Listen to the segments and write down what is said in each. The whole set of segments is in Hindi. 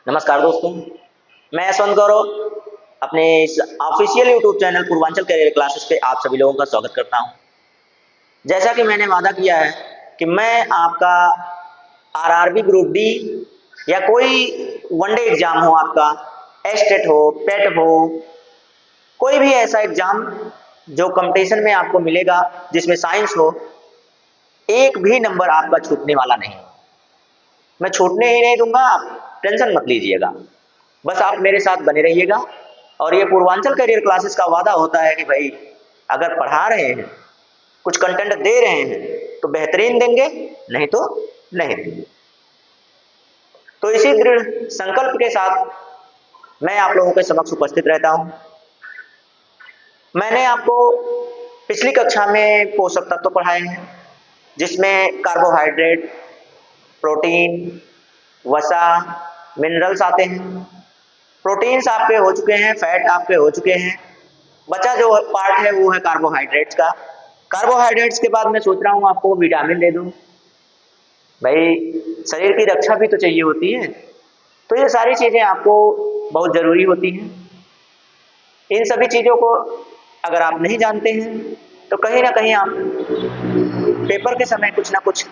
नमस्कार दोस्तों, मैं यशवंत गौरव अपने इस official YouTube channel Purvanchal career classes पे आप सभी लोगों का स्वागत करता हूं। जैसा कि मैंने वादा किया है कि मैं आपका आरआरबी ग्रुप डी या कोई वनडे एग्जाम हो, आपका एस्टेट हो, पेट हो, कोई भी ऐसा एग्जाम जो कंपटीशन में आपको मिलेगा जिसमें साइंस हो, एक भी नंबर आपका छूटने वाला नहीं। मैं छूटने ही नहीं दूंगा, आप टेंशन मत लीजिएगा, बस आप मेरे साथ बने रहिएगा। और ये पूर्वांचल करियर क्लासेस का वादा होता है कि भाई अगर पढ़ा रहे हैं, कुछ कंटेंट दे रहे हैं तो बेहतरीन देंगे, नहीं तो नहीं देंगे। तो इसी दृढ़ संकल्प के साथ मैं आप लोगों के समक्ष उपस्थित रहता हूं। मैंने आपको पिछली कक्षा में पोषक तत्व पढ़ाए हैं, जिसमें कार्बोहाइड्रेट, प्रोटीन, वसा, मिनरल्स आते हैं। प्रोटीन्स आपके हो चुके हैं, फैट आपके हो चुके हैं, बचा जो पार्ट है वो है कार्बोहाइड्रेट्स का। कार्बोहाइड्रेट्स के बाद मैं सोच रहा हूँ आपको विटामिन दे दूँ, भाई शरीर की रक्षा भी तो चाहिए होती है, तो ये सारी चीज़ें आपको बहुत ज़रूरी होती हैं। इन सभी चीज़ों को अगर आप नहीं जानते हैं तो कहीं ना कहीं आप पेपर के समय कुछ ना कुछ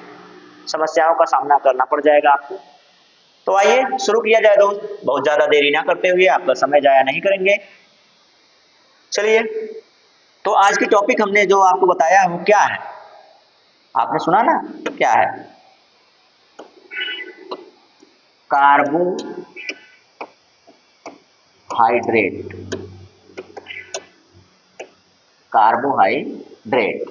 समस्याओं का सामना करना पड़ जाएगा आपको। तो आइए शुरू किया जाए दोस्त, बहुत ज़्यादा देरी ना करते हुए, आपका समय जाया नहीं करेंगे। चलिए, तो आज की टॉपिक हमने जो आपको बताया है वो क्या है, आपने सुना ना क्या है? कार्बोहाइड्रेट। कार्बोहाइड्रेट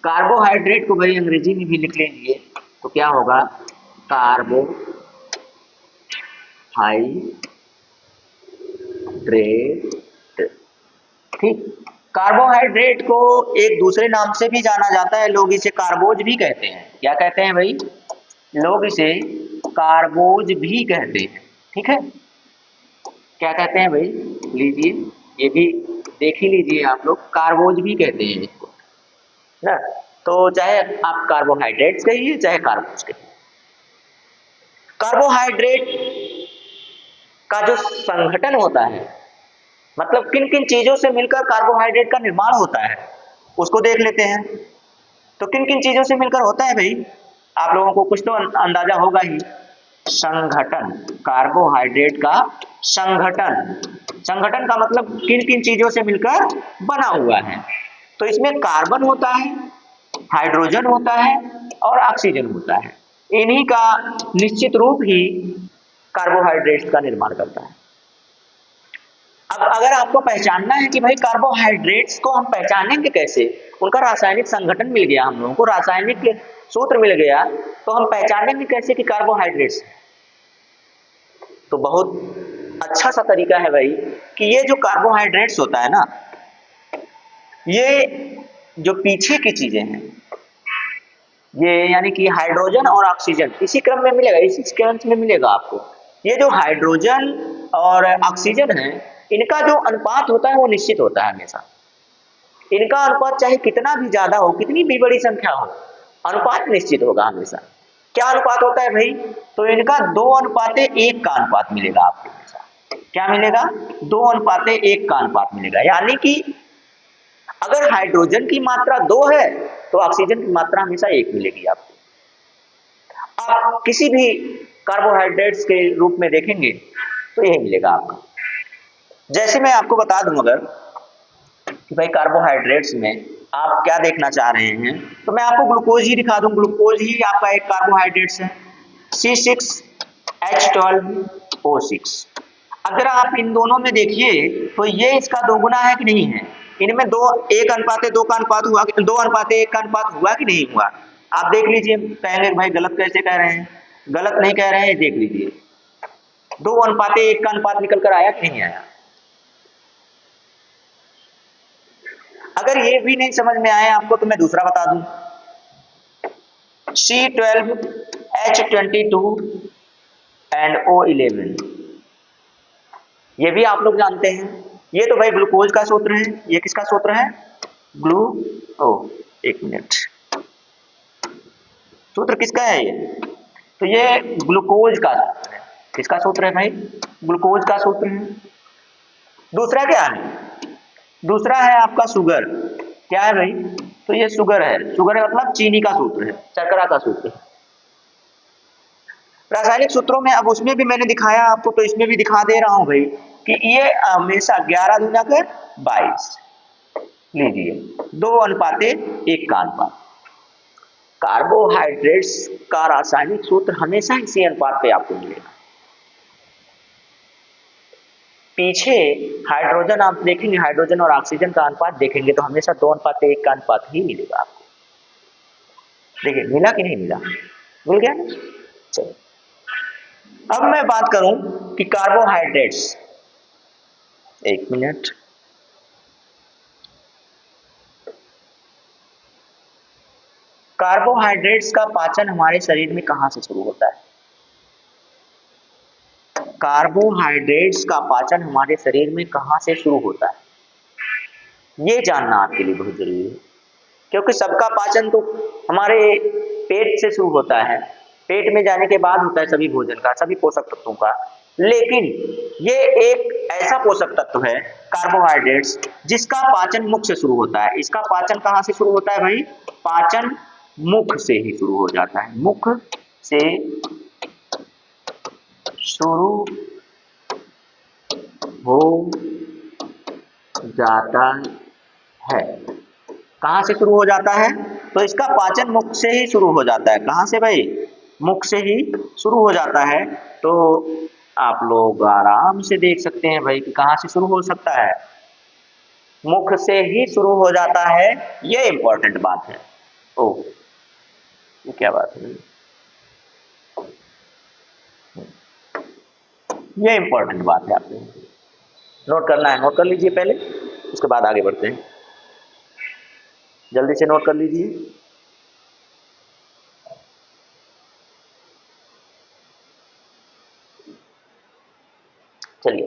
कार्बोहाइड्रेट को भाई अंग्रेजी में भी लिख लेंगे तो क्या होगा? कार्बोहाइड्रेट। ठीक, कार्बोहाइड्रेट को एक दूसरे नाम से भी जाना जाता है, लोग इसे कार्बोज भी कहते हैं। क्या कहते हैं भाई? लोग इसे कार्बोज भी कहते हैं। ठीक है, क्या कहते हैं भाई? लीजिए, ये भी देख ही लीजिए आप लोग, कार्बोज भी कहते हैं इसको ना। तो चाहे आप कार्बोहाइड्रेट्स कहिए चाहे कार्बोज कहिए, कार्बोहाइड्रेट का जो संगठन होता है, मतलब किन किन चीजों से मिलकर कार्बोहाइड्रेट का निर्माण होता है, उसको देख लेते हैं। तो किन किन चीजों से मिलकर होता है भाई? आप लोगों को कुछ तो अंदाजा होगा ही। संगठन, कार्बोहाइड्रेट का संगठन। संगठन का मतलब किन किन चीजों से मिलकर बना हुआ है। तो इसमें कार्बन होता है, हाइड्रोजन होता है और ऑक्सीजन होता है। इन्हीं का निश्चित रूप ही कार्बोहाइड्रेट्स का निर्माण करता है। अब अगर आपको पहचानना है कि भाई कार्बोहाइड्रेट्स को हम पहचानेंगे कैसे, उनका रासायनिक संगठन मिल गया, हम लोगों को रासायनिक सूत्र मिल गया, तो हम पहचानेंगे कैसे कि कार्बोहाइड्रेट्स? तो बहुत अच्छा सा तरीका है भाई कि ये जो कार्बोहाइड्रेट्स होता है ना, ये जो पीछे की चीजें हैं, ये यानी कि हाइड्रोजन और ऑक्सीजन इसी क्रम में मिलेगा, इसी सीक्वेंस में मिलेगा आपको। ये जो हाइड्रोजन और ऑक्सीजन है, इनका जो अनुपात होता है वो निश्चित होता है हमेशा। इनका अनुपात चाहे कितना भी ज्यादा हो, कितनी भी बड़ी संख्या हो, अनुपात निश्चित होगा हमेशा। क्या अनुपात होता है भाई? तो इनका 2:1 का अनुपात मिलेगा आपको हमेशा। क्या मिलेगा? 2:1 का अनुपात मिलेगा। यानी कि अगर हाइड्रोजन की मात्रा 2 है तो ऑक्सीजन की मात्रा हमेशा 1 मिलेगी आपको। आप किसी भी कार्बोहाइड्रेट्स के रूप में देखेंगे तो यही मिलेगा आपका। जैसे मैं आपको बता दूं अगर कि भाई कार्बोहाइड्रेट्स में आप क्या देखना चाह रहे हैं, तो मैं आपको ग्लूकोज ही दिखा दूं। ग्लूकोज ही आपका एक कार्बोहाइड्रेट्स है, C6H12O6। अगर आप इन दोनों में देखिए तो ये इसका दोगुना है कि नहीं है? इनमें 1:2 का अनुपात हुआ, 2:1 का अनुपात हुआ कि नहीं हुआ? आप देख लीजिए। कहेंगे भाई गलत कैसे कह रहे हैं? गलत नहीं कह रहे हैं, देख लीजिए, 2:1 का अनुपात निकल कर आया कि नहीं आया? अगर ये भी नहीं समझ में आया आपको तो मैं दूसरा बता दूं, C12H22 एंड O11। ये भी आप लोग जानते हैं। ये तो भाई ग्लूकोज का सूत्र है। ये किसका सूत्र है? एक मिनट, सूत्र किसका है ये? तो ये ग्लूकोज का सूत्र है। किसका सूत्र है भाई? ग्लूकोज का सूत्र है। दूसरा क्या है? दूसरा है आपका शुगर। क्या है भाई? तो ये शुगर है। शुगर है मतलब चीनी का सूत्र है, शर्करा का सूत्र है। रासायनिक सूत्रों में अब उसमें भी मैंने दिखाया आपको, तो इसमें भी दिखा दे रहा हूं भाई कि ये हमेशा 11 दूना कर 22 लीजिए, 2:1 का अनुपात। कार्बोहाइड्रेट्स का रासायनिक सूत्र हमेशा इसी अनुपात पे आपको मिलेगा। पीछे हाइड्रोजन आप देखेंगे, हाइड्रोजन और ऑक्सीजन का अनुपात देखेंगे तो हमेशा 2:1 का अनुपात ही मिलेगा आपको। देखिए मिला कि नहीं मिला? मिल गया ना? चलो अब मैं बात करूं कि कार्बोहाइड्रेट्स, एक मिनट, कार्बोहाइड्रेट्स का पाचन हमारे शरीर में कहां से शुरू होता है? कार्बोहाइड्रेट्स का पाचन हमारे शरीर में कहां से शुरू होता है, ये जानना आपके लिए बहुत जरूरी है। क्योंकि सबका पाचन तो हमारे पेट से शुरू होता है, पेट में जाने के बाद होता है सभी भोजन का, सभी पोषक तत्वों का। लेकिन ये एक ऐसा पोषक तत्व है कार्बोहाइड्रेट्स जिसका पाचन मुख से शुरू होता है। इसका पाचन कहां से शुरू होता है भाई? पाचन मुख से ही शुरू हो जाता है, मुख से शुरू हो जाता है। कहां से शुरू हो जाता है? तो इसका पाचन मुख से ही शुरू हो जाता है। कहां से भाई? मुख से ही शुरू हो जाता है। तो आप लोग आराम से देख सकते हैं भाई कि कहां से शुरू हो सकता है, मुख से ही शुरू हो जाता है। ये इंपॉर्टेंट बात है। ओ ये क्या बात है? ये इंपॉर्टेंट बात है, आपको नोट करना है। नोट कर लीजिए पहले, उसके बाद आगे बढ़ते हैं। जल्दी से नोट कर लीजिए। चलिए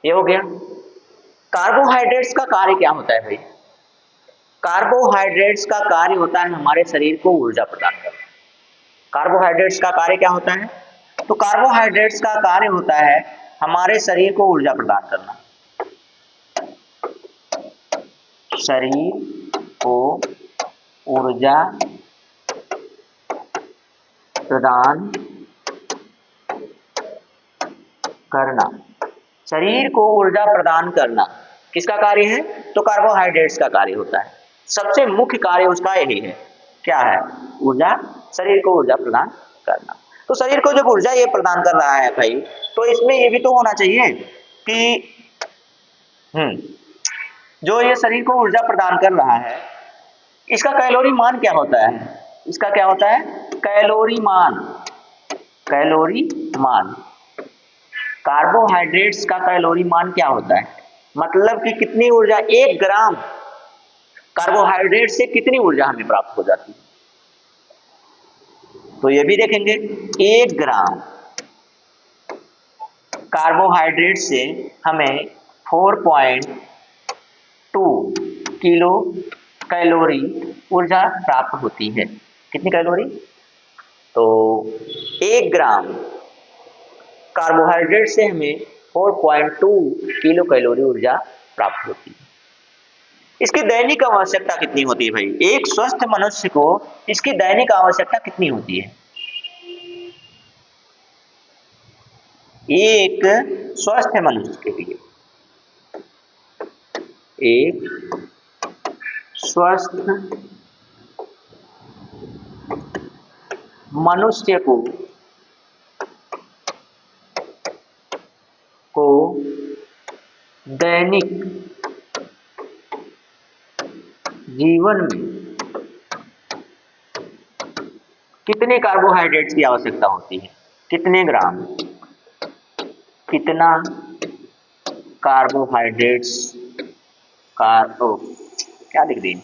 ये हो गया। कार्बोहाइड्रेट्स का कार्य क्या होता है भाई? कार्बोहाइड्रेट्स का कार्य होता है हमारे शरीर को ऊर्जा प्रदान करना। कार्बोहाइड्रेट्स का कार्य क्या होता है? तो कार्बोहाइड्रेट्स का कार्य होता है हमारे शरीर को ऊर्जा प्रदान करना। शरीर को ऊर्जा प्रदान करना। शरीर को ऊर्जा प्रदान करना किसका कार्य है? तो कार्बोहाइड्रेट्स का कार्य होता है। सबसे मुख्य कार्य उसका यही है। क्या है? ऊर्जा, शरीर को ऊर्जा प्रदान करना। तो शरीर को जब ऊर्जा ये प्रदान कर रहा है भाई, तो इसमें ये भी तो होना चाहिए कि जो ये शरीर को ऊर्जा प्रदान कर रहा है, इसका कैलोरी मान क्या होता है? इसका क्या होता है? कैलोरी मान। कैलोरी मान, कार्बोहाइड्रेट्स का कैलोरी मान क्या होता है? मतलब कि कितनी ऊर्जा, 1 ग्राम कार्बोहाइड्रेट से कितनी ऊर्जा हमें प्राप्त हो जाती है। तो ये भी देखेंगे, 1 ग्राम कार्बोहाइड्रेट से हमें 4.2 किलो कैलोरी ऊर्जा प्राप्त होती है। कितनी कैलोरी? तो 1 ग्राम कार्बोहाइड्रेट से हमें 4.2 किलो कैलोरी ऊर्जा प्राप्त होती है। इसकी दैनिक आवश्यकता कितनी होती है भाई? एक स्वस्थ मनुष्य को इसकी दैनिक आवश्यकता कितनी होती है? एक स्वस्थ मनुष्य के लिए, एक स्वस्थ मनुष्य को दैनिक जीवन में कितने कार्बोहाइड्रेट्स की आवश्यकता होती है? कितने ग्राम, कितना कार्बोहाइड्रेट्स क्या लिख दें?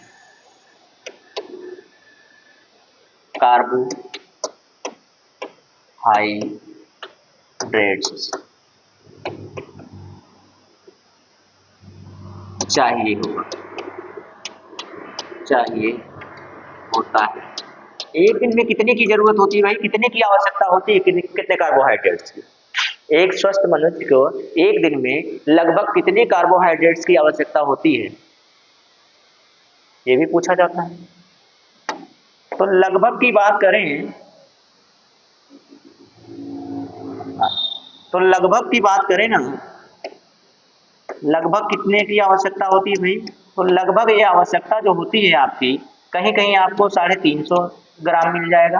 कार्बोहाइड्रेट्स चाहिए होता है एक दिन में कितने की जरूरत होती है भाई, कितने की आवश्यकता होती है, कितने कार्बोहाइड्रेट्स की? एक स्वस्थ मनुष्य को एक दिन में लगभग कितने कार्बोहाइड्रेट्स की आवश्यकता होती है, ये भी पूछा जाता है। तो लगभग की बात करें, तो लगभग की बात करें ना, लगभग कितने की आवश्यकता होती है भाई? तो लगभग ये आवश्यकता जो होती है आपकी, कहीं कहीं आपको 350 ग्राम मिल जाएगा,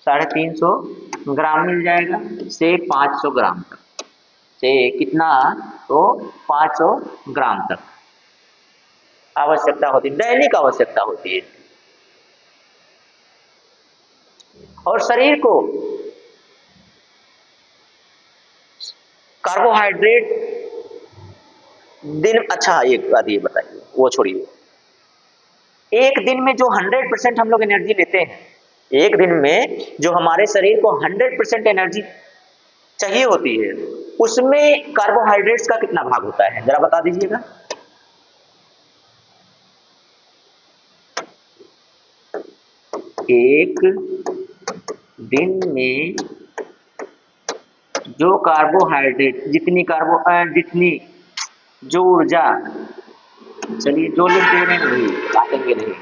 350 ग्राम मिल जाएगा से 500 ग्राम तक, से कितना, तो 500 ग्राम तक आवश्यकता होती है, दैनिक आवश्यकता होती है। और शरीर को कार्बोहाइड्रेट दिन, अच्छा एक बात ये बताइए, वो छोड़िए, एक दिन में जो 100% हम लोग एनर्जी लेते हैं, एक दिन में जो हमारे शरीर को 100% एनर्जी चाहिए होती है, उसमें कार्बोहाइड्रेट्स का कितना भाग होता है, जरा बता दीजिएगा। एक दिन में जो कार्बोहाइड्रेट, जितनी जो ऊर्जा, चलिए जो लिख दे रहे हैं वही काटेंगे नहीं,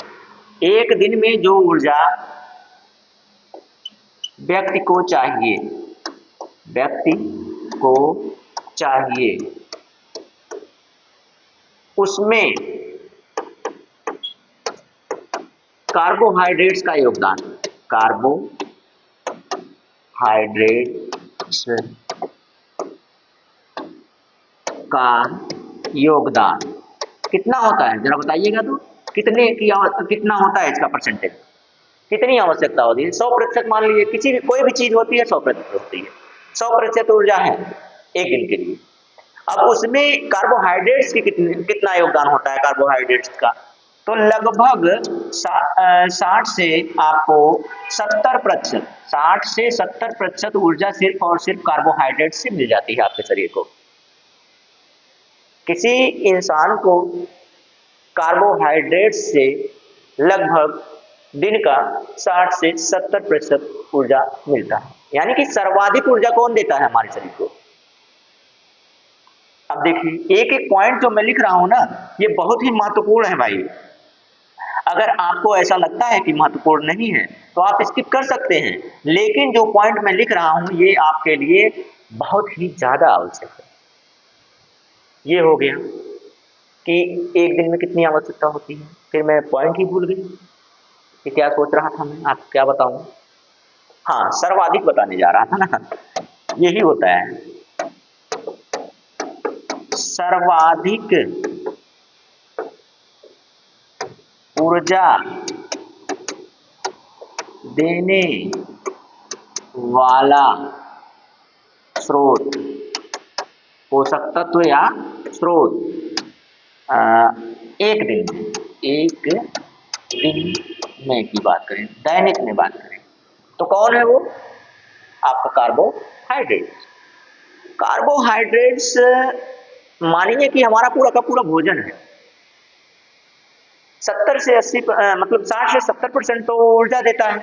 एक दिन में जो ऊर्जा व्यक्ति को चाहिए, व्यक्ति को चाहिए, उसमें कार्बोहाइड्रेट्स का योगदान, कार्बोहाइड्रेट्स का योगदान कितना होता है, जरा बताइएगा तो, कितना होता है इसका परसेंटेज, कितनी आवश्यकता होती है? 100% मान लीजिए, किसी भी कोई भी चीज होती है 100% होती है, 100% ऊर्जा है एक दिन के लिए। अब उसमें कार्बोहाइड्रेट्स की कितना योगदान होता है कार्बोहाइड्रेट्स का, तो लगभग 60 से आपको 70%, 60 से 70% ऊर्जा सिर्फ और सिर्फ कार्बोहाइड्रेट से मिल जाती है आपके शरीर को। किसी इंसान को कार्बोहाइड्रेट से लगभग दिन का 60 से 70% ऊर्जा मिलता है, यानी कि सर्वाधिक ऊर्जा कौन देता है हमारे शरीर को। अब देखिए एक एक पॉइंट जो मैं लिख रहा हूं ना, ये बहुत ही महत्वपूर्ण है भाई। अगर आपको ऐसा लगता है कि महत्वपूर्ण नहीं है तो आप स्किप कर सकते हैं, लेकिन जो पॉइंट मैं लिख रहा हूं ये आपके लिए बहुत ही ज्यादा आवश्यक है। ये हो गया कि एक दिन में कितनी आवश्यकता होती है, फिर मैं पॉइंट ही भूल गई कि क्या सोच रहा था मैं, आपको क्या बताऊं। हाँ, सर्वाधिक बताने जा रहा था ना, यही होता है, सर्वाधिक ऊर्जा देने वाला स्रोत, पोषक तत्व या स्रोत, एक दिन में की बात करें, दैनिक में बात करें तो कौन है वो, आपका कार्बोहाइड्रेट। कार्बोहाइड्रेट्स मानिए कि हमारा पूरा का पूरा भोजन है, 70 से 80 मतलब 60 से 70% तो ऊर्जा देता है,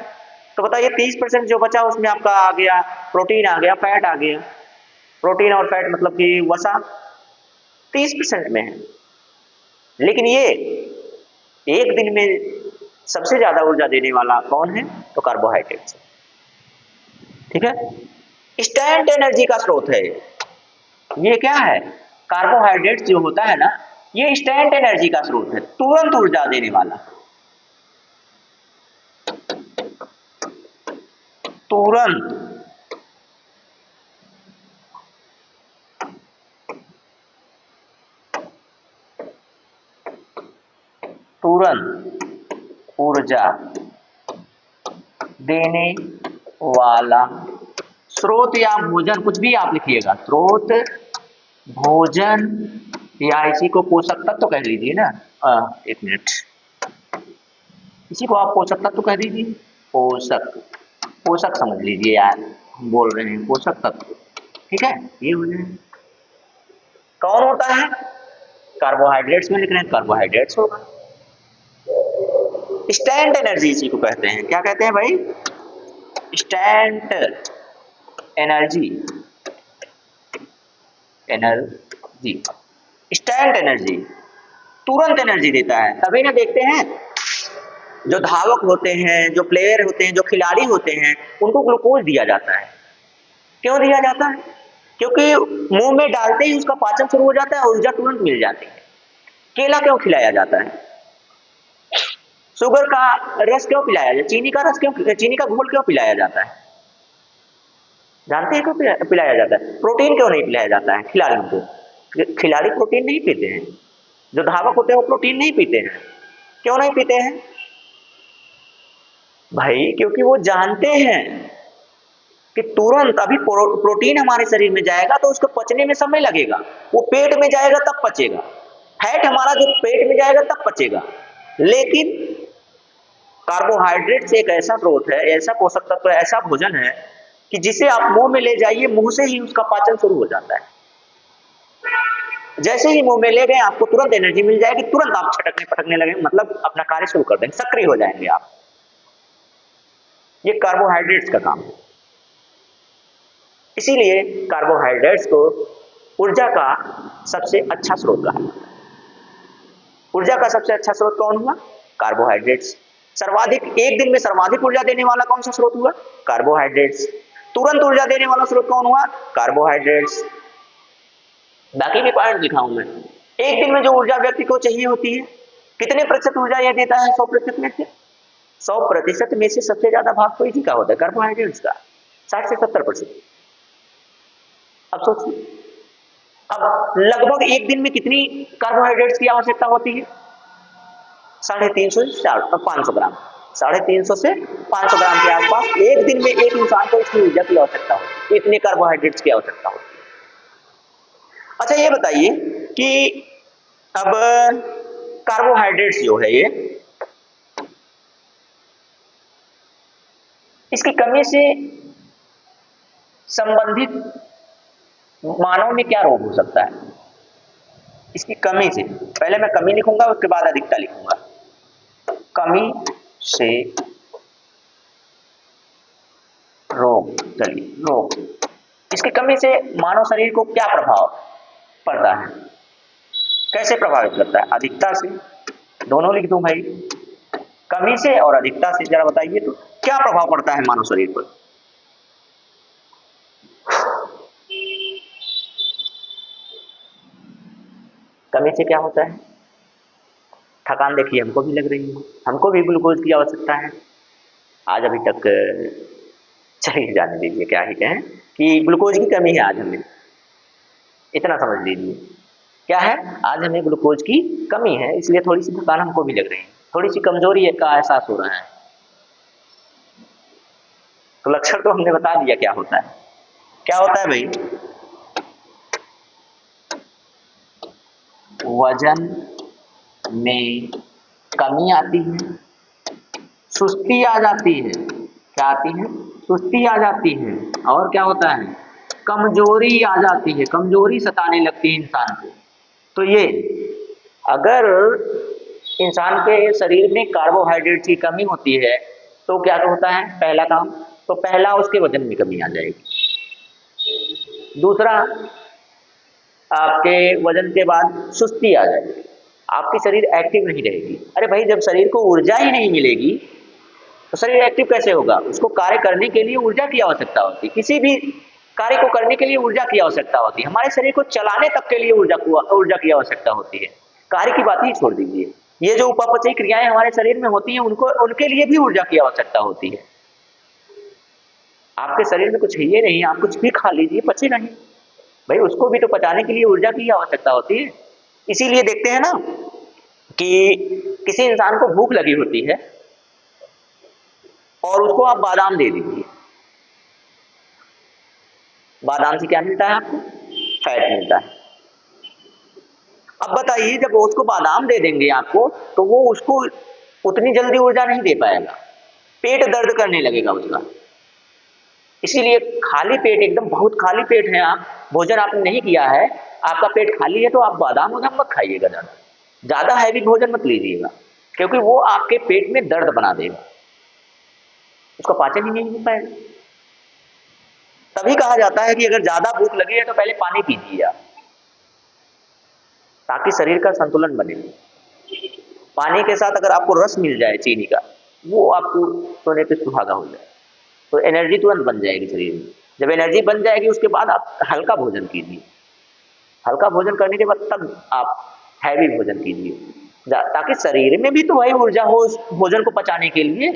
तो बताइए 30% जो बचा उसमें आपका आ गया प्रोटीन, आ गया फैट, आ गया प्रोटीन और फैट, मतलब कि वसा 30% में है। लेकिन ये एक दिन में सबसे ज्यादा ऊर्जा देने वाला कौन है, तो कार्बोहाइड्रेट्स, ठीक है। इंस्टेंट एनर्जी का स्रोत है ये, क्या है, कार्बोहाइड्रेट्स जो होता है ना, ये इंस्टेंट एनर्जी का स्रोत है, तुरंत ऊर्जा देने वाला, तुरंत ऊर्जा देने वाला स्रोत या भोजन, कुछ भी आप लिखिएगा, स्रोत, भोजन या इसी को पोषक तत्व तो कह लीजिए ना, एक मिनट, इसी को आप पोषक तत्व तो कह दीजिए, पोषक समझ लीजिए यार, हम बोल रहे हैं पोषक तत्व, ठीक है, ये हो जाए। कौन होता है, कार्बोहाइड्रेट्स में लिख रहे हैं, कार्बोहाइड्रेट्स होगा। स्टैंड एनर्जी इसी को कहते हैं। क्या कहते हैं भाई? Stand energy. Energy, stand energy तुरंत एनर्जी देता है। तभी ना देखते हैं जो धावक होते हैं, जो प्लेयर होते हैं, जो खिलाड़ी होते हैं, उनको ग्लूकोज दिया जाता है। क्यों दिया जाता है? क्योंकि मुंह में डालते ही उसका पाचन शुरू हो जाता है, ऊर्जा तुरंत मिल जाती है। केला क्यों खिलाया जाता है? शुगर का रस क्यों पिलाया जाता है? चीनी का रस क्यों, चीनी का घोल क्यों पिलाया जाता है? जानते हैं क्यों पिलाया जाता है? प्रोटीन क्यों नहीं पिलाया जाता है खिलाड़ियों को? खिलाड़ी प्रोटीन नहीं पीते हैं, जो धावक होते हैं वो प्रोटीन नहीं पीते हैं। क्यों नहीं पीते हैं भाई? क्योंकि वो जानते हैं कि तुरंत अभी प्रोटीन हमारे शरीर में जाएगा तो उसको पचने में समय लगेगा, वो पेट में जाएगा तब पचेगा। फैट हमारा जो पेट में जाएगा तब पचेगा। लेकिन कार्बोहाइड्रेट एक ऐसा स्रोत है, ऐसा पोषक तत्व, ऐसा भोजन है कि जिसे आप मुंह में ले जाइए, मुंह से ही उसका पाचन शुरू हो जाता है। जैसे ही मुंह में ले गए आपको तुरंत एनर्जी मिल जाएगी, तुरंत आप छटकने पटकने लगेंगे, मतलब अपना कार्य शुरू कर देंगे, सक्रिय हो जाएंगे आप। ये कार्बोहाइड्रेट्स का काम है। इसीलिए कार्बोहाइड्रेट्स को ऊर्जा का सबसे अच्छा स्रोत कहा। ऊर्जा का सबसे अच्छा स्रोत कौन हुआ? कार्बोहाइड्रेट्स। सर्वाधिक, एक दिन में सर्वाधिक ऊर्जा देने वाला कौन सा स्रोत हुआ? कार्बोहाइड्रेट्स। तुरंत ऊर्जा देने वाला स्रोत कौन हुआ? कार्बोहाइड्रेट्स। बाकी भी पॉइंट दिखाऊं मैं। एक दिन में जो ऊर्जा व्यक्ति को चाहिए होती है, कितने प्रतिशत ऊर्जा यह देता है? 100% में से 100% में से सबसे ज्यादा भाग तो इसी का होता है, कार्बोहाइड्रेट्स का, 60 से 70%। अब सोचिए, अब लगभग एक दिन में कितनी कार्बोहाइड्रेट्स की आवश्यकता होती है? 350 से 500 ग्राम, 350 से 500 ग्राम के आसपास एक दिन में एक इंसान को इसकी ऊर्जा की आवश्यकता होती है, इतने कार्बोहाइड्रेट्स की आवश्यकता होती है। अच्छा ये बताइए कि अब कार्बोहाइड्रेट्स जो है ये, इसकी कमी से संबंधित मानव में क्या रोग हो सकता है? इसकी कमी से, पहले मैं कमी लिखूंगा उसके बाद अधिकता लिखूंगा। कमी से रोग, चलिए रोग, इसकी कमी से मानव शरीर को क्या प्रभाव पड़ता है, कैसे प्रभावित करता है? अधिकता से, दोनों लिख दूं भाई, कमी से और अधिकता से। जरा बताइए तो क्या प्रभाव पड़ता है मानव शरीर पर? कमी से क्या होता है? थकान देखिए हमको भी लग रही है, हमको भी ग्लूकोज की आवश्यकता है। आज अभी तक चलिए जाने दीजिए, क्या ही कहें कि ग्लूकोज की कमी है आज हमें, इतना समझ लीजिए। क्या है? आज हमें ग्लूकोज की कमी है, इसलिए थोड़ी सी थकान हमको भी लग रही है, थोड़ी सी कमजोरी का एहसास हो रहा है। तो लक्षण तो हमने बता दिया क्या होता है। क्या होता है भाई? वजन में कमी आती है, सुस्ती आ जाती है। क्या आती है? सुस्ती आ जाती है। और क्या होता है? कमजोरी आ जाती है, कमजोरी सताने लगती है इंसान को। तो ये अगर इंसान के शरीर में कार्बोहाइड्रेट की कमी होती है तो क्या होता है? पहला काम तो पहला उसके वजन में कमी आ जाएगी। दूसरा, आपके वजन के बाद सुस्ती आ जाएगी, आपकी शरीर एक्टिव नहीं रहेगी। अरे भाई, जब शरीर को ऊर्जा ही नहीं मिलेगी तो शरीर एक्टिव कैसे होगा? उसको कार्य करने के लिए ऊर्जा की आवश्यकता होती है, किसी भी कार्य को करने के लिए ऊर्जा की आवश्यकता होती है। हमारे शरीर को चलाने तक के लिए ऊर्जा की आवश्यकता होती है। कार्य की बात ही छोड़ दीजिए, ये जो उपापचयी क्रियाएं हमारे शरीर में होती हैं उनके लिए भी ऊर्जा की आवश्यकता होती है। आपके शरीर में कुछ है ये नहीं, आप कुछ भी खा लीजिए, पचेगा नहीं भाई, उसको भी तो पचाने के लिए ऊर्जा की आवश्यकता होती है। इसीलिए देखते हैं ना कि किसी इंसान को भूख लगी होती है और उसको आप बादाम दे दीजिए, बादाम से क्या मिलता है आपको? फैट मिलता है। अब बताइए, जब उसको बादाम दे देंगे आपको तो वो उसको उतनी जल्दी ऊर्जा नहीं दे पाएगा, पेट दर्द करने लगेगा उसका। इसीलिए खाली पेट, एकदम बहुत खाली पेट है, आप भोजन आपने नहीं किया है, आपका पेट खाली है, तो आप बादाम वादाम मत खाइएगा, ज्यादा हैवी भोजन मत लीजिएगा। क्योंकि वो आपके पेट में दर्द बना देगा, उसका पाचन ही नहीं हो पाएगा। तभी कहा जाता है कि अगर ज्यादा भूख लगी है तो पहले पानी पीजिए आप, ताकि शरीर का संतुलन बने। पानी के साथ अगर आपको रस मिल जाए चीनी का, वो आपको सोने पे सुहागा हो जाए, तो एनर्जी तुरंत बन जाएगी शरीर में। जब एनर्जी बन जाएगी उसके बाद आप हल्का भोजन कीजिए, हल्का भोजन करने के बाद तब आप हैवी भोजन कीजिए, ताकि शरीर में भी तो वही ऊर्जा हो उस भोजन को पचाने के लिए।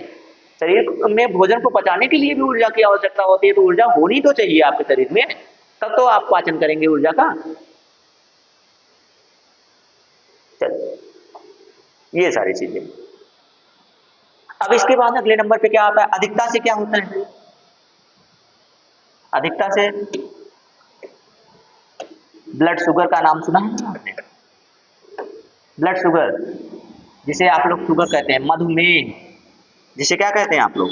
शरीर में भोजन को पचाने के लिए भी ऊर्जा की आवश्यकता होती है, तो ऊर्जा होनी तो चाहिए आपके शरीर में, तब तो आप पाचन करेंगे ऊर्जा का। चलिए ये सारी चीजें। अब इसके बाद अगले नंबर पे क्या आता है, अधिकता से क्या होता है। अधिकता से ब्लड शुगर का नाम सुना है ना आपने, ब्लड शुगर, जिसे आप लोग शुगर कहते हैं, मधुमेह जिसे क्या कहते हैं आप लोग,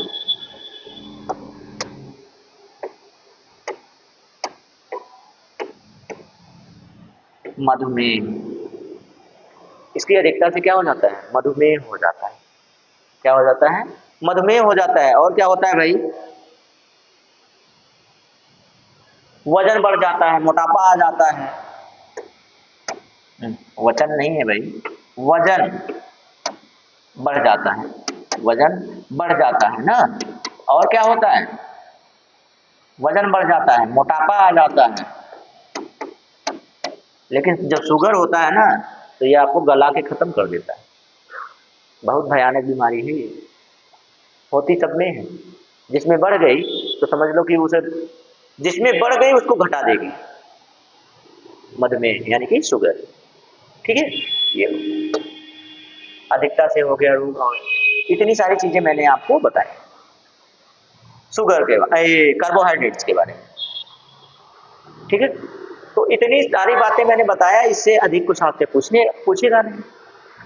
मधुमेह। इसकी अधिकता से क्या हो जाता है, मधुमेह हो जाता है। क्या हो जाता है, मधुमेह हो जाता है। और क्या होता है भाई, वजन बढ़ जाता है, मोटापा आ जाता है। वजन नहीं है भाई, वजन बढ़ जाता है, वजन बढ़ जाता है ना। और क्या होता है, वजन बढ़ जाता है, मोटापा आ जाता है। लेकिन जब शुगर होता है ना, तो ये आपको गला के खत्म कर देता है। बहुत भयानक बीमारी है ये, होती सब में है। जिसमें बढ़ गई तो समझ लो कि उसे, जिसमें बढ़ गई उसको घटा देगी, मधुमेह यानी कि शुगर। ठीक है, ये अधिकता से हो गया रोग। और इतनी सारी चीजें मैंने आपको बताई शुगर के बारे, कार्बोहाइड्रेट्स के बारे में। ठीक है, तो इतनी सारी बातें मैंने बताया, इससे अधिक कुछ आपसे पूछेगा नहीं।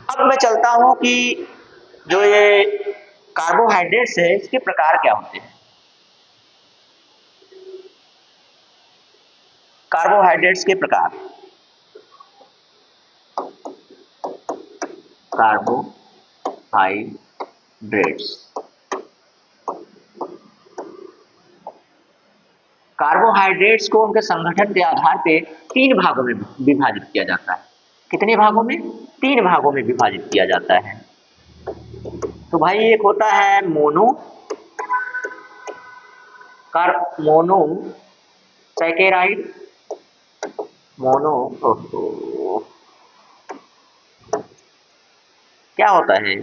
अब मैं चलता हूं कि जो ये कार्बोहाइड्रेट्स है इसके प्रकार क्या होते हैं। कार्बोहाइड्रेट्स के प्रकार, कार्बोहाइड्रेट्स, कार्बोहाइड्रेट्स को उनके संगठन के आधार पे 3 भागों में विभाजित किया जाता है। कितने भागों में, 3 भागों में विभाजित किया जाता है। तो भाई एक होता है मोनोसैकेराइड, क्या होता है,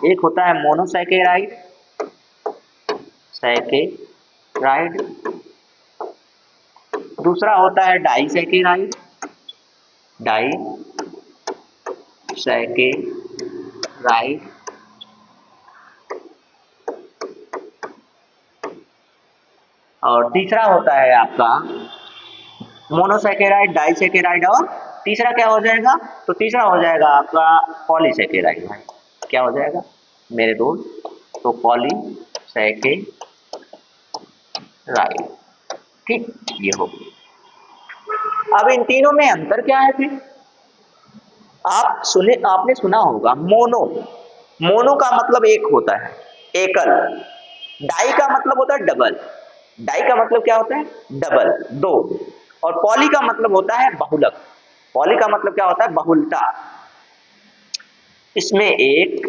एक होता है मोनोसैकेराइड, सैकेराइड। दूसरा होता है डाइसैकेराइड, डाइसैकेराइड। और तीसरा होता है आपका मोनोसैकेराइड, डाइसैकेराइड, और तीसरा क्या हो जाएगा, तो तीसरा हो जाएगा आपका पॉलीसैकेराइड। क्या हो जाएगा मेरे दोस्त, तो पॉलीसैकेराइड। ठीक, ये हो। अब इन तीनों में अंतर क्या है फिर, आपने सुना होगा मोनो का मतलब एक होता है, एकल। डाई का मतलब होता है डबल, डाई का मतलब क्या होता है, डबल, दो। और पॉली का मतलब होता है बहुलक, पॉली का मतलब क्या होता है, बहुलता। इसमें एक,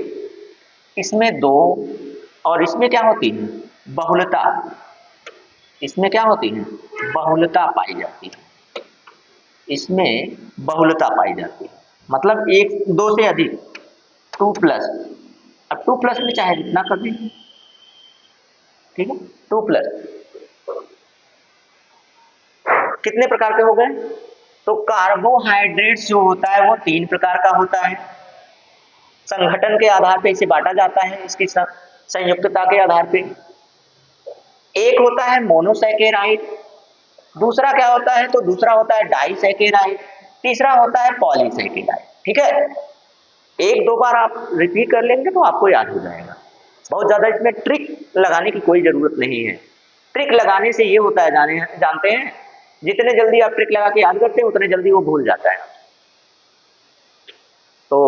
इसमें दो, और इसमें क्या होती है, बहुलता। इसमें क्या होती है, बहुलता पाई जाती है, इसमें बहुलता पाई जाती है। मतलब एक, दो से अधिक, 2+। अब 2+ में चाहे जितना कर दें, ठीक है। 2+, कितने प्रकार के हो गए, तो कार्बोहाइड्रेट्स जो होता है वो 3 प्रकार का होता है। संगठन के आधार पे इसे बांटा जाता है, इसकी संयुक्तता के आधार पे। एक होता है मोनोसैकेराइड, दूसरा क्या होता है, तो दूसरा होता है डाइसैकेराइड, तीसरा होता है पॉलीसैकेराइड। ठीक है, एक दो बार आप रिपीट कर लेंगे तो आपको याद हो जाएगा। बहुत ज्यादा इसमें ट्रिक लगाने की कोई जरूरत नहीं है। ट्रिक लगाने से ये होता है, जानते हैं, जितने जल्दी आप ट्रिक लगा के याद करते हैं उतने जल्दी वो भूल जाता है। तो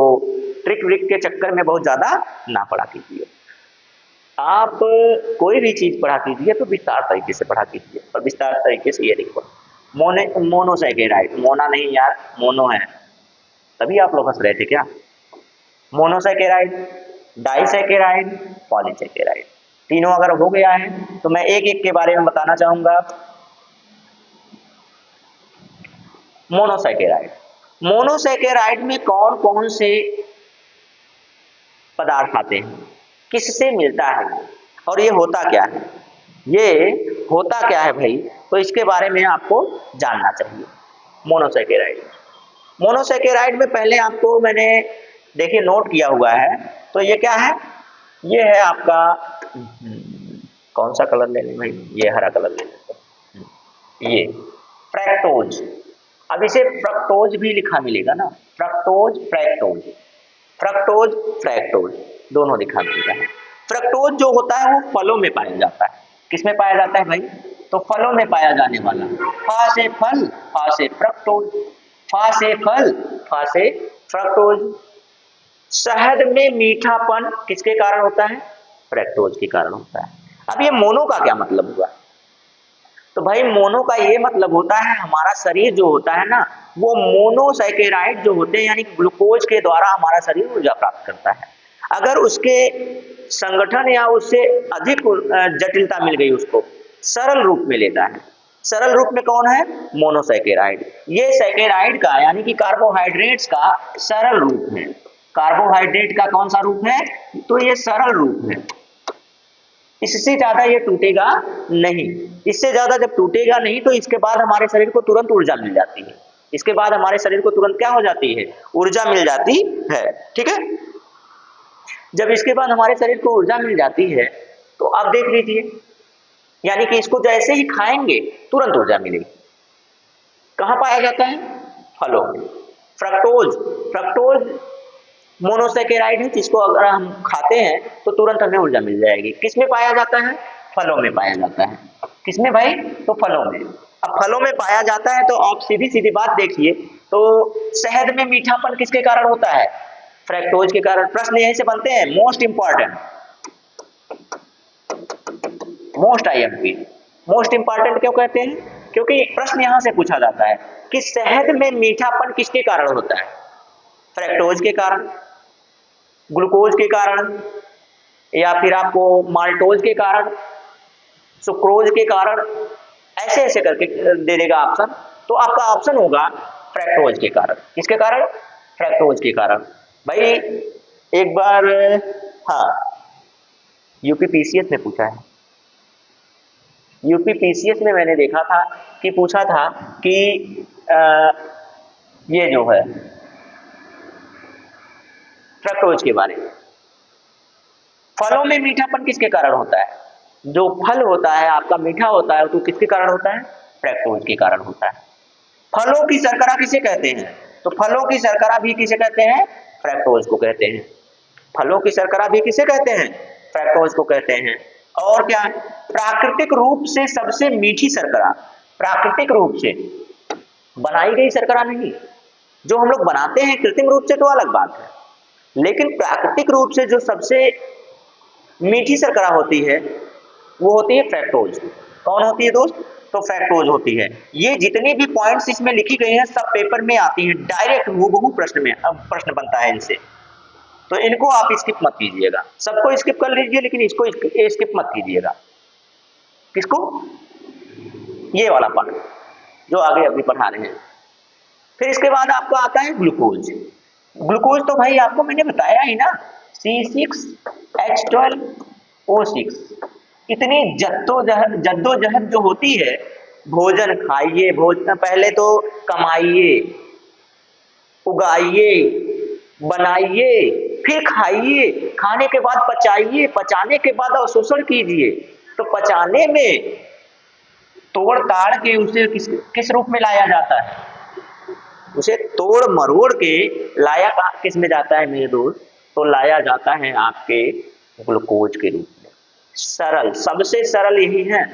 ट्रिक व्रिक के चक्कर में बहुत ज़्यादा ना पढ़ा कीजिए। आप कोई भी चीज़ पढ़ा कीजिए तो विस्तार तरीके से पढ़ा कीजिए, और विस्तार तरीके से ये देखो मोनोसैकेराइड, मोना नहीं यार, मोनो है, तभी आप लोग हंस रहे थे क्या? मोनोसैकेराइड, डाइसैकेराइड, पॉलीसैकेराइड, तीनों अगर हो गया है तो मैं एक एक के बारे में बताना चाहूंगा। मोनोसैकेराइड, मोनोसैकेराइड में कौन कौन से पदार्थ आते हैं, किससे मिलता है, और ये होता क्या है, ये होता क्या है भाई, तो इसके बारे में आपको जानना चाहिए। मोनोसैकेराइड, मोनोसैकेराइड में पहले आपको मैंने देखिए नोट किया हुआ है, तो ये क्या है, ये है आपका कौन सा कलर ले लें भाई, ये हरा कलर ले लेते, ये फ्रैक्टोज। अब इसे फ्रक्टोज भी लिखा मिलेगा ना, फ्रक्टोज फ्रैक्टोज, फ्रक्टोज फ्रैक्टोज दोनों लिखा मिलता है। फ्रक्टोज जो होता है वो फलों में पाया जाता है, किसमें पाया जाता है भाई, तो फलों में पाया जाने वाला, फा से फल, फा से फ्रक्टोज, फा से फल, फा से फ्रक्टोज। शहद में मीठापन किसके कारण होता है, फ्रैक्टोज के कारण होता है। अब ये मोनो का क्या मतलब हुआ, तो भाई मोनो का ये मतलब होता है हमारा शरीर जो होता है ना, वो मोनोसैकेराइड जो होते हैं यानी ग्लूकोज के द्वारा हमारा शरीर ऊर्जा प्राप्त करता है। अगर उसके संगठन या उससे अधिक जटिलता मिल गई, उसको सरल रूप में लेता है, सरल रूप में कौन है, मोनोसैकेराइड। ये सैकेराइड का यानी कि कार्बोहाइड्रेट्स का सरल रूप है, कार्बोहाइड्रेट का कौन सा रूप है, तो ये सरल रूप है, इससे ज्यादा ये टूटेगा नहीं। इससे ज्यादा जब टूटेगा नहीं तो इसके बाद हमारे शरीर को तुरंत ऊर्जा मिल जाती है, इसके बाद हमारे शरीर को तुरंत क्या हो जाती है, ऊर्जा मिल जाती है, ठीक है। जब इसके बाद हमारे शरीर को ऊर्जा मिल जाती है तो आप देख लीजिए, यानी कि इसको जैसे ही खाएंगे तुरंत ऊर्जा मिलेगी। कहाँ पाया जाता है, फलों में। फ्रक्टोज, फ्रक्टोज मोनोसैकेराइड है जिसको अगर हम खाते हैं तो तुरंत हमें ऊर्जा मिल जाएगी। किसमें पाया जाता है, फलों में पाया जाता है। किसमें भाई, तो फलों में। अब फलों में पाया जाता है तो आप सीधी सीधी बात देखिए, तो शहद में मीठापन किसके कारण होता है, फ्रैक्टोज के कारण। प्रश्न यहीं से बनते हैं, most important, most IMP. Most important क्यों कहते हैं, क्योंकि प्रश्न यहां से पूछा जाता है कि शहद में मीठापन किसके कारण होता है, फ्रैक्टोज के कारण, ग्लूकोज के कारण, या फिर आपको माल्टोज के कारण, सुक्रोज के कारण, ऐसे ऐसे करके दे देगा ऑप्शन। तो आपका ऑप्शन होगा फ्रैक्टोज के कारण। किसके कारण, फ्रैक्टोज के कारण। भाई एक बार हाँ यूपीपीसीएस में पूछा है, यूपीपीसीएस में मैंने देखा था कि पूछा था कि ये जो है फ्रक्टोज के बारे में, फलों में मीठापन किसके कारण होता है, जो फल होता है आपका मीठा होता है तो किसके कारण होता है, फ्रक्टोज के कारण होता है। फलों की शर्करा किसे कहते हैं, तो फलों की शर्करा भी किसे कहते हैं, फ्रक्टोज को कहते हैं। फलों की शर्करा भी किसे कहते हैं, फ्रक्टोज को कहते हैं। और क्या, प्राकृतिक रूप से सबसे मीठी शर्करा, प्राकृतिक रूप से बनाई गई शर्करा नहीं, जो हम लोग बनाते हैं कृत्रिम रूप से तो अलग बात है, लेकिन प्राकृतिक रूप से जो सबसे मीठी शर्करा होती है वो होती है फ्रैक्टोज। कौन होती है दोस्त, तो फ्रैक्टोज होती है। ये जितनी भी पॉइंट्स इसमें लिखी गई हैं सब पेपर में आती हैं डायरेक्ट, हूबहू प्रश्न में प्रश्न बनता है इनसे, तो इनको आप स्किप मत कीजिएगा। सबको स्किप कर लीजिए लेकिन इसको स्किप मत कीजिएगा। किसको, ये वाला पार्ट जो आगे अभी पढ़ा रहे हैं। फिर इसके बाद आपका आता है ग्लूकोज। ग्लूकोज तो भाई आपको मैंने बताया ही ना, C6H12O6। इतनी जद्दोजहद जो होती है, भोजन खाइए, भोजन पहले तो कमाइए, उगाइए, बनाइए, फिर खाइए, खाने के बाद पचाइए, पचाने के बाद अवशोषण कीजिए। तो पचाने में तोड़ ताड़ के उसे किस रूप में लाया जाता है, उसे तोड़ मरोड़ के लाया किस में जाता है मेरे दोस्त, तो लाया जाता है आपके ग्लूकोज के रूप में। सरल, सबसे सरल यही है,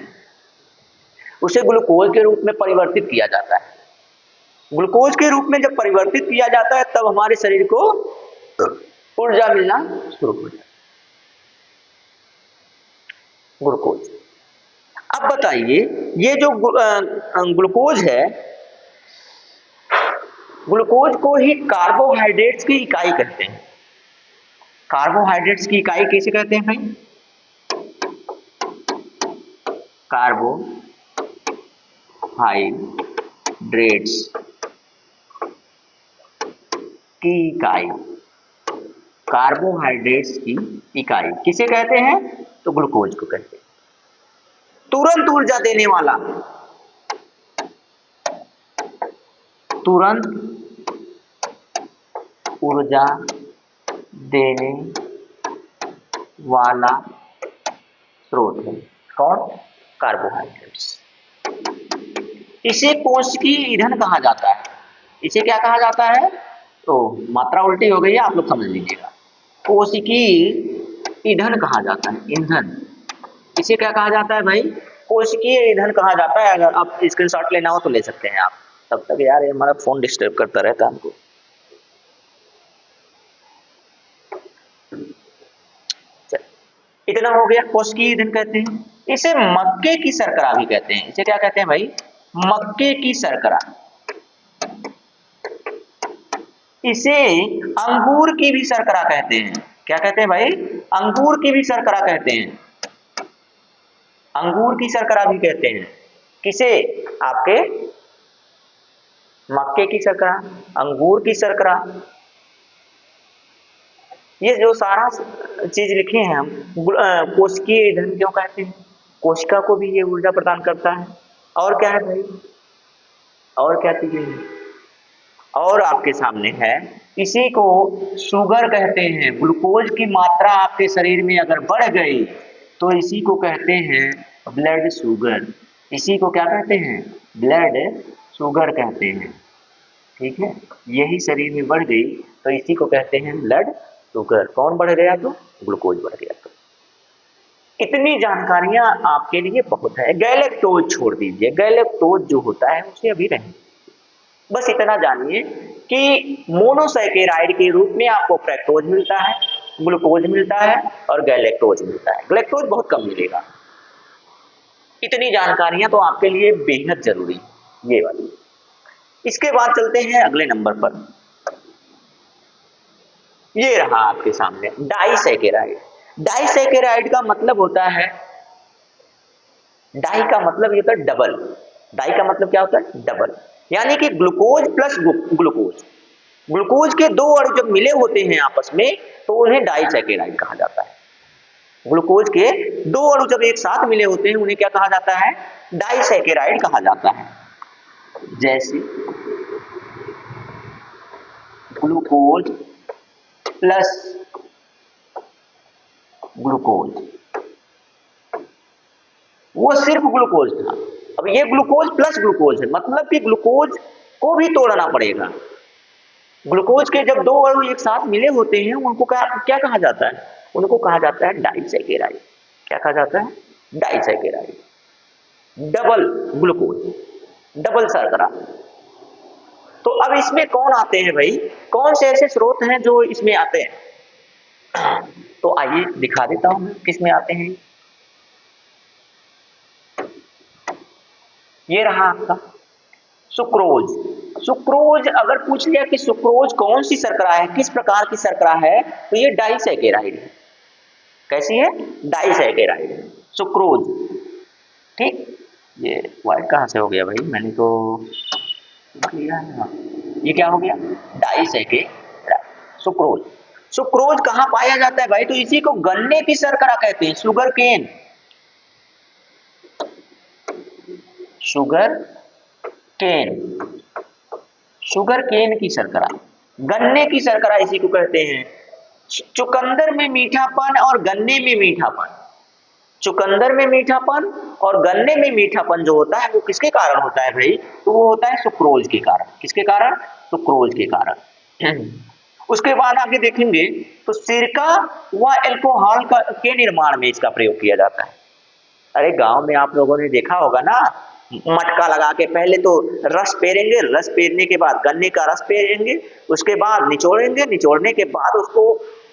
उसे ग्लूकोज के रूप में परिवर्तित किया जाता है। ग्लूकोज के रूप में जब परिवर्तित किया जाता है तब हमारे शरीर को ऊर्जा मिलना शुरू हो जाए, ग्लूकोज। अब बताइए, ये जो ग्लूकोज है, ग्लूकोज को ही कार्बोहाइड्रेट्स की इकाई कहते हैं। कार्बोहाइड्रेट्स की इकाई कैसे कहते हैं भाई? कार्बोहाइड्रेट्स की इकाई, कार्बोहाइड्रेट्स की इकाई किसे कहते हैं? तो ग्लूकोज को कहते हैं। तुरंत ऊर्जा देने वाला, तुरंत ऊर्जा देने वाला स्रोत है कौन? कार्बोहाइड्रेट्स। इसे कोशिकीय ईंधन कहा जाता है। इसे क्या कहा जाता है? तो मात्रा उल्टी हो गई है, आप लोग समझ लीजिएगा। कोशिकीय ईंधन कहा जाता है, ईंधन। इसे क्या कहा जाता है भाई? कोशिकीय ईंधन कहा जाता है। अगर आप स्क्रीनशॉट लेना हो तो ले सकते हैं आप। तब तक यार ये हमारा फोन डिस्टर्ब करता रहता है हमको। इतना हो गया, कोशिकीय ईंधन कहते हैं। इसे मक्के की शर्करा भी कहते हैं। इसे क्या कहते हैं भाई? मक्के की शर्करा। इसे अंगूर की भी शर्करा कहते हैं। क्या कहते हैं भाई? अंगूर की भी शर्करा कहते हैं। अंगूर की शर्करा भी कहते हैं। किसे? आपके मक्के की शर्करा, अंगूर की शर्करा। ये जो सारा चीज लिखे हैं हम, कोशिकीय ईंधन क्यों कहते हैं? कोशिका को भी ये ऊर्जा प्रदान करता है। और क्या है भाई? और क्या चीजें हैं? और आपके सामने है, इसी को शुगर कहते हैं। ग्लूकोज की मात्रा आपके शरीर में अगर बढ़ गई तो इसी को कहते हैं ब्लड शुगर। इसी को क्या कहते हैं? ब्लड शुगर कहते हैं। ठीक है, यही शरीर में बढ़ गई तो इसी को कहते हैं ब्लड शुगर। कौन बढ़ गया? तो ग्लूकोज बढ़ गया। तो इतनी जानकारियां आपके लिए बहुत है। गैलेक्टोज छोड़ दीजिए, गैलेक्टोज जो होता है उसे अभी रहें। बस इतना जानिए कि मोनोसैकेराइड के रूप में आपको फ्रैक्टोज मिलता है, ग्लूकोज मिलता है और गैलेक्टोज मिलता है। गैलेक्टोज बहुत कम मिलेगा। इतनी जानकारियां तो आपके लिए बेहद जरूरी है, ये वाली। इसके बाद चलते हैं अगले नंबर पर। ये रहा आपके सामने डाइसैकेराइड। डाइसैकेराइड का मतलब होता है, डाई का मतलब ये होता है डबल। डाई का मतलब क्या होता है? डबल। यानी कि ग्लूकोज प्लस ग्लूकोज, ग्लूकोज के दो अणु जब मिले होते हैं आपस में तो उन्हें डाइसैकेराइड कहा जाता है। ग्लूकोज के दो अणु जब एक साथ मिले होते हैं उन्हें क्या कहा जाता है? डाइसैकेराइड कहा जाता है। जैसे ग्लूकोज प्लस ग्लूकोज, वो सिर्फ ग्लूकोज था। अब ये ग्लूकोज प्लस ग्लूकोज है, मतलब कि ग्लूकोज को भी तोड़ना पड़ेगा। ग्लूकोज के जब दो अणु एक साथ मिले होते हैं उनको क्या कहा जाता है? उनको कहा जाता है डाइसैकेराइड। क्या कहा जाता है? डाइसैकेराइड। डबल ग्लूकोज, डबल शर्करा। तो अब इसमें कौन आते हैं भाई? कौन से ऐसे स्रोत हैं जो इसमें आते हैं? तो आइए दिखा देता हूं मैं किस में आते हैं। ये रहा आपका सुक्रोज। सुक्रोज अगर पूछ लिया कि सुक्रोज कौन सी शर्करा है, किस प्रकार की शर्करा है, तो ये डाइसैकेराइड है। कैसी है? डाइसैकेराइड है सुक्रोज। ठीक, ये व्हाइट कहां से हो गया भाई? मैंने तो लिया है ना। ये क्या हो गया? Disaccharide, sucrose. सुक्रोज कहां पाया जाता है भाई? तो इसी को गन्ने की शर्करा कहते हैं, sugar cane. Sugar cane, sugar cane की शर्करा, गन्ने की शर्करा इसी को कहते हैं। चुकंदर में मीठापन और गन्ने में मीठापन, चुकंदर में मीठापन और गन्ने में मीठापन जो होता है वो किसके कारण होता है भाई? तो वो होता है सुक्रोज के कारण। किसके कारण? सुक्रोज के कारण। उसके बाद आगे देखेंगे तो सिरका व एल्कोहल के निर्माण में इसका प्रयोग किया जाता है। अरे गांव में आप लोगों ने देखा होगा ना, मटका लगा के पहले तो रस पेरेंगे, रस पेरने के बाद गन्ने का रस पेरेंगे, उसके बाद निचोड़ेंगे, निचोड़ने के बाद उसको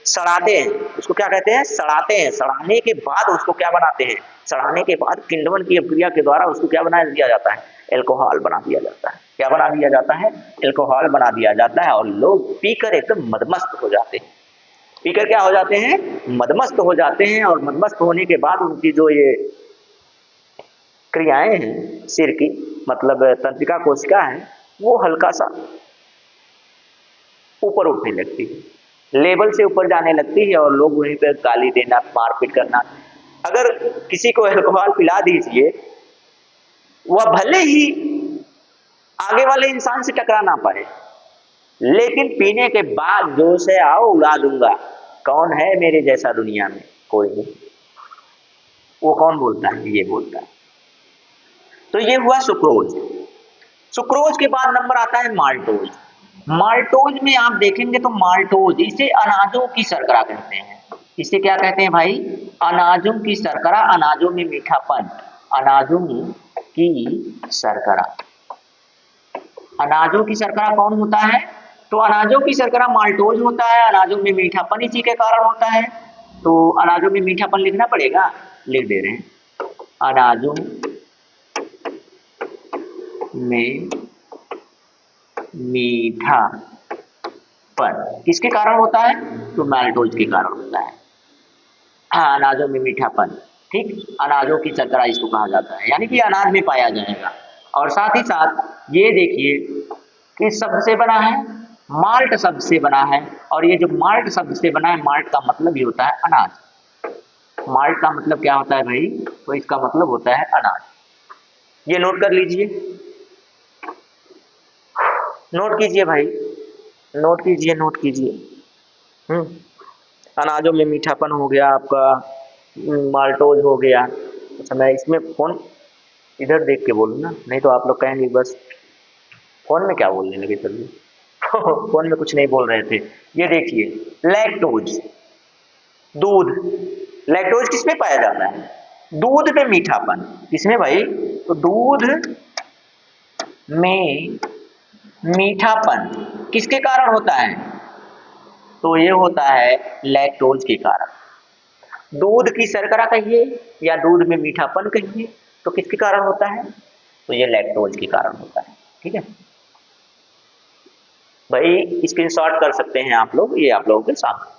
सड़ाते हैं, उसको क्या कहते हैं, सड़ाते हैं। सड़ाने के बाद उसको क्या बनाते हैं, सड़ाने के बाद किण्वन की प्रक्रिया के द्वारा उसको क्या बना दिया जाता है, अल्कोहल बना दिया जाता है। क्या बना दिया जाता है, अल्कोहल बना दिया जाता है। और लोग पीकर एकदम मदमस्त हो जाते हैं, पीकर क्या हो जाते हैं, मदमस्त हो जाते हैं। और मदमस्त होने के बाद उनकी जो ये क्रियाएं हैं सिर की, मतलब तंत्रिका कोशिका है, वो हल्का सा ऊपर उठने लगती है, लेवल से ऊपर जाने लगती है। और लोग वहीं पर गाली देना, मारपीट करना। अगर किसी को अल्कोहल पिला दीजिए, वह भले ही आगे वाले इंसान से टकरा ना पाए, लेकिन पीने के बाद जोश है आओ उड़ा दूंगा, कौन है मेरे जैसा दुनिया में, कोई नहीं। वो कौन बोलता है, ये बोलता है। तो ये हुआ सुक्रोज। सुक्रोज के बाद नंबर आता है माल्टोज। माल्टोज में आप देखेंगे तो माल्टोज, इसे अनाजों की शर्करा कहते हैं। इसे क्या कहते हैं भाई, अनाजों की शर्करा। अनाजों में मीठापन, अनाजों की शर्करा। अनाजों की शर्करा कौन होता है, तो अनाजों की शर्करा माल्टोज होता है। अनाजों में मीठापन इसी के कारण होता है। तो अनाजों में मीठापन लिखना पड़ेगा, लिख दे रहे हैं। अनाजों में मीठापन किसके कारण होता है, तो माल्टोज के कारण होता है। हाँ, अनाजों में मीठापन, ठीक, अनाजों की शर्करा इसको कहा जाता है, यानी कि अनाज में पाया जाएगा। और साथ ही साथ ये देखिए किस शब्द से बना है, माल्ट शब्द से बना है। और ये जो माल्ट शब्द से बना है, माल्ट का मतलब ही होता है अनाज। माल्ट का मतलब क्या होता है भाई, तो इसका मतलब होता है अनाज। ये नोट कर लीजिए, नोट कीजिए भाई, नोट कीजिए, नोट कीजिए। अनाजों में मीठापन हो गया आपका, माल्टोज हो गया। अच्छा, मैं इसमें फोन इधर देख के बोलूँ ना, नहीं तो आप लोग कहेंगे बस फोन में क्या बोलने लगे चलिए। फोन में कुछ नहीं बोल रहे थे। ये देखिए लैक्टोज, दूध। लैक्टोज किसमें पाया जाता है, दूध में मीठापन। किसमें भाई, तो दूध में मीठापन किसके कारण होता है, तो ये होता है लैक्टोज के कारण। दूध की शर्करा कहिए या दूध में मीठापन कहिए, तो किसके कारण होता है, तो ये लैक्टोज के कारण होता है। ठीक है भाई, स्क्रीनशॉट कर सकते हैं आप लोग, ये आप लोगों के सामने।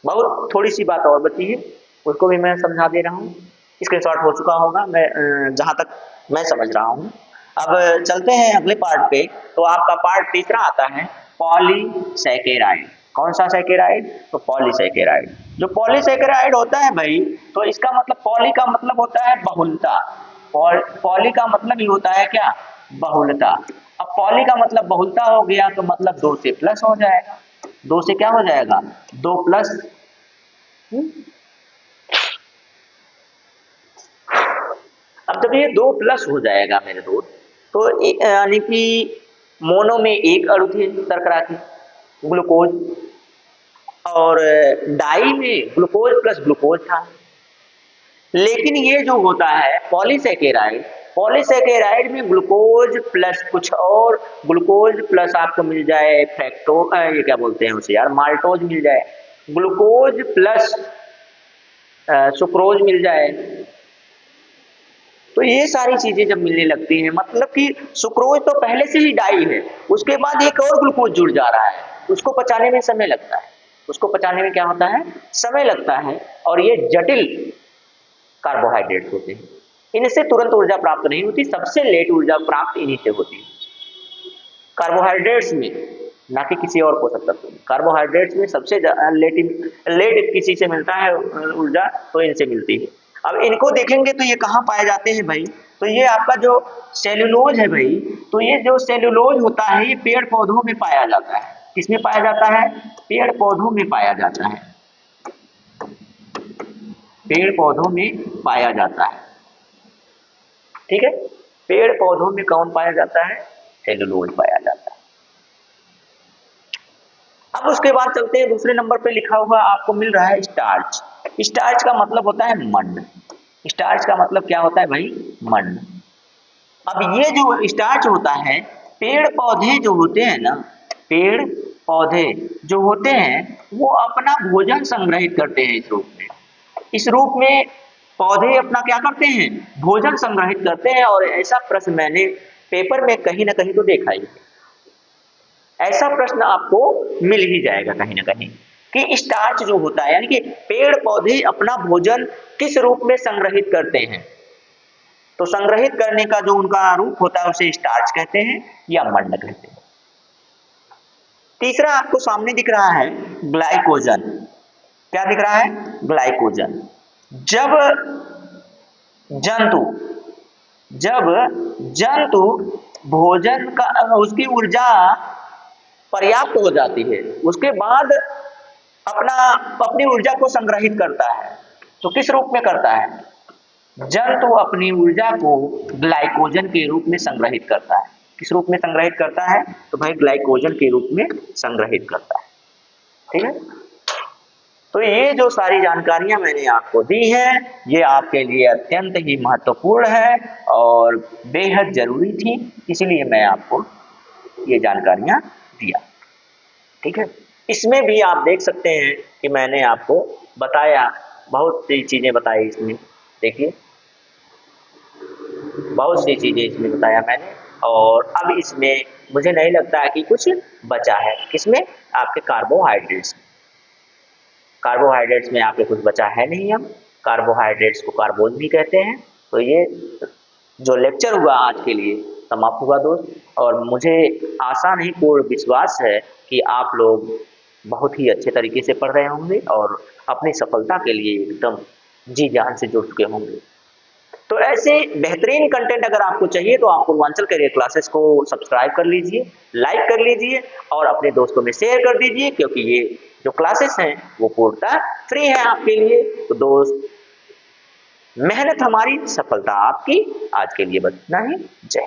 बहुत थोड़ी सी बात और बची है, उसको भी मैं समझा दे रहा हूँ। स्क्रीनशॉट हो चुका होगा, मैं जहाँ तक मैं समझ रहा हूँ। अब चलते हैं अगले पार्ट पे। तो आपका पार्ट तीसरा आता है पॉलीसैकेराइड। कौन सा सैकेराइड, तो पॉलीसैकेराइड। जो पॉलीसैकेराइड होता है भाई, तो इसका मतलब पॉली का मतलब होता है बहुलता। पॉली का मतलब ही होता है क्या, बहुलता। अब पॉली का मतलब बहुलता हो गया, तो मतलब 2 से प्लस हो जाएगा। 2 से क्या हो जाएगा, 2 प्लस। अब जब ये 2 प्लस हो जाएगा मेरे दोस्त, तो यानी कि मोनो में एक अणु थे शर्करा की, ग्लूकोज, और डाई में ग्लूकोज प्लस ग्लूकोज था। लेकिन ये जो होता है पॉलीसैकेराइड, पॉलीसैकेराइड में ग्लूकोज प्लस कुछ और, ग्लूकोज प्लस आपको मिल जाए फ्रैक्टो, ये क्या बोलते हैं उसे यार, माल्टोज मिल जाए, ग्लूकोज प्लस सुक्रोज मिल जाए। तो ये सारी चीजें जब मिलने लगती हैं, मतलब कि सुक्रोज तो पहले से ही डाई है, उसके बाद एक और ग्लूकोज जुड़ जा रहा है, उसको पचाने में समय लगता है। उसको पचाने में क्या होता है, समय लगता है। और ये जटिल कार्बोहाइड्रेट होते हैं, इनसे तुरंत ऊर्जा प्राप्त नहीं होती, सबसे लेट ऊर्जा प्राप्त इन्हीं से होती है कार्बोहाइड्रेट्स में, ना कि किसी और पोषक तत्व में। कार्बोहाइड्रेट्स में सबसे लेट किसी से मिलता है ऊर्जा, तो इनसे मिलती है। अब इनको देखेंगे तो ये कहाँ पाए जाते हैं भाई, तो ये आपका जो सेल्यूलोज है भाई, तो ये जो सेल्यूलोज होता है, ये पेड़ पौधों में पाया जाता है। किसमें पाया जाता है, पेड़ पौधों में पाया जाता है, पेड़ पौधों में पाया जाता है। ठीक है, पेड़ पौधों में कौन पाया जाता है, सेल्यूलोज पाया जाता है। अब उसके बाद चलते हैं दूसरे नंबर पे, लिखा हुआ आपको मिल रहा है स्टार्च। स्टार्च का मतलब होता है मण्ड। स्टार्च का मतलब क्या होता है भाई, मण्ड। अब ये जो स्टार्च होता है, पेड़ पौधे जो होते हैं ना, पेड़ पौधे जो होते हैं, वो अपना भोजन संग्रहित करते हैं इस रूप में। इस रूप में पौधे अपना क्या करते हैं, भोजन संग्रहित करते हैं। और ऐसा प्रश्न मैंने पेपर में कहीं ना कहीं तो देखा ही है। ऐसा प्रश्न आपको मिल ही जाएगा कहीं ना कहीं कि स्टार्च जो होता है, यानी कि पेड़ पौधे अपना भोजन किस रूप में संग्रहित करते हैं। तो संग्रहित करने का जो उनका रूप होता है उसे स्टार्च कहते हैं या मंड कहते हैं। तीसरा आपको सामने दिख रहा है ग्लाइकोजन। क्या दिख रहा है, ग्लाइकोजन। जब जंतु भोजन का उसकी ऊर्जा पर्याप्त हो जाती है, उसके बाद अपनी ऊर्जा को संग्रहित करता है। तो किस रूप में करता है, जंतु अपनी ऊर्जा को ग्लाइकोजन के रूप में संग्रहित करता है। किस रूप में संग्रहित करता है, तो भाई ग्लाइकोजन के रूप में संग्रहित करता है। ठीक है, तो ये जो सारी जानकारियां मैंने आपको दी हैं, ये आपके लिए अत्यंत ही महत्वपूर्ण है और बेहद जरूरी थी, इसलिए मैं आपको ये जानकारियां दिया। ठीक है, इसमें भी आप देख सकते हैं कि मैंने आपको बताया, बहुत सी चीजें बताई इसमें। देखिए बहुत सी चीजें इसमें बताया मैंने, और अब इसमें मुझे नहीं लगता है कि कुछ बचा है। किसमें, आपके कार्बोहाइड्रेट्स। कार्बोहाइड्रेट्स में आपके कुछ बचा है नहीं। अब कार्बोहाइड्रेट्स को कार्बोज भी कहते हैं। तो ये जो लेक्चर हुआ आज के लिए समाप्त हुआ दोस्त, और मुझे आशा नहीं पूर्ण विश्वास है कि आप लोग बहुत ही अच्छे तरीके से पढ़ रहे होंगे और अपनी सफलता के लिए एकदम जी जान से जुट चुके होंगे। तो ऐसे बेहतरीन कंटेंट अगर आपको चाहिए तो आप पूर्वांचल करियर क्लासेस को सब्सक्राइब कर लीजिए, लाइक कर लीजिए और अपने दोस्तों में शेयर कर दीजिए, क्योंकि ये जो क्लासेस हैं वो पूर्णतः फ्री है आपके लिए। तो दोस्त, मेहनत हमारी, सफलता आपकी। आज के लिए बस इतना ही। जय।